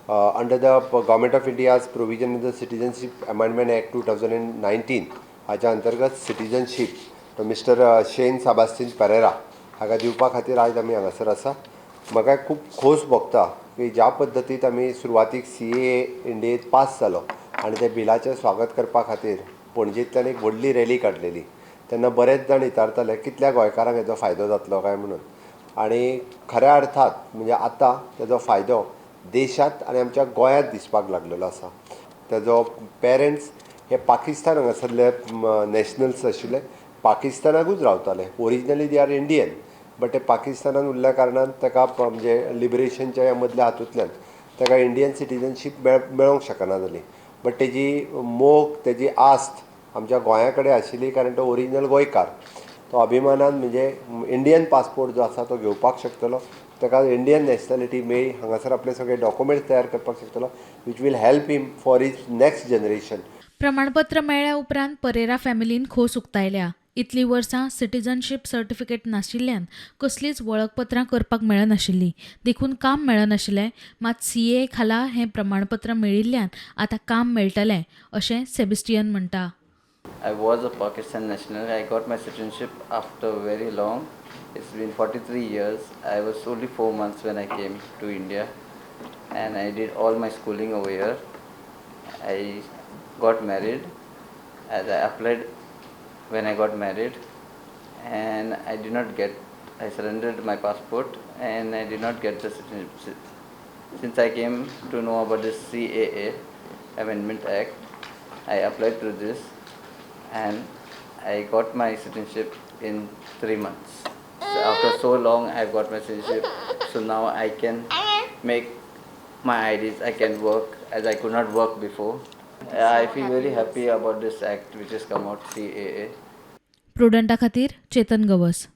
under the Government of India's provision in the Citizenship Amendment Act 2019 हाच्या अंतर्गत citizenship तो mister शेन Sebastian Pereira हाका दिवपा खातीर आज आमी हांगासर आसा. म्हाका खूब खोस भोगता की ज्या पद्दतीत आमी सुरवातीक CAA इंडियेंत पास जालो आनी त्या बिलाचें स्वागत करपा खातीर पणजेंतल्यान एक व्हडली रॅली काडलेली. तेन्ना बरेच जाण विचारताले कितल्या गोंयकारांक हेजो फायदो जातलो काय म्हणून. आनी खऱ्या अर्थात म्हणजे आतां तेजो फायदो देशांत आनी आमच्या गोंयांत दिसपाक लागलेलो आसा. तेजो पेरंट्स हे पाकिस्तान हांगासरले नॅशनल्स आशिल्ले, पाकिस्तानाकूच रावताले. Originally they are Indian, but ते पाकिस्तानान उरल्या कारणान ताका म्हणजे लिबरेशनच्या मदल्या हातूंतल्यान ताका इंडियन सिटीजनशीप मेळोंक शकना जाली. बट तेजी मोग तेजी आस्त आमच्या गोंया कडेन आशिल्ली कारण तो ओरिजिनल गोंयकार. तो अभिमानान म्हणजे इंडियन पासपोर्ट जो आसा तो घेवपाक शकतलो, ताका इंडियन नॅशनॅलिटी मेळ्ळी, हांगासर आपले सगळे डॉक्युमेंट्स तयार करपाक शकतलो, which will help him for his next generation. प्रमाणपत्र मेळ्ळ्या उपरांत परेरा फॅमिलीन खोस उक्तायल्या. इतलीं वर्सां सिटिझनशीप सर्टिफिकेट नाशिल्ल्यान कसलींच वळखपत्रां करपाक मेळनाशिल्लीं, देखून काम मेळनाशिल्लें. मात CAA खाला हें प्रमाणपत्र मेळिल्ल्यान आतां काम मेळटलें अशें सेबॅस्टियन म्हणटा. I was a Pakistan national. I got my citizenship after very long. It's been 43 years. I was only 4 months when I came to India, and I did all my schooling over here. I got married as I applied when I got married, and I did not get. I surrendered my passport, and I did not get the citizenship. Since I came to know about this CAA Amendment Act, I applied through this, and I got my citizenship in 3 months. So after so long, I've got my citizenship. So now I can make my IDs. I can work as I could not work before. I feel very happy about this act which has come out, CAA. प्रुडंटा खातीर चेतन गवस.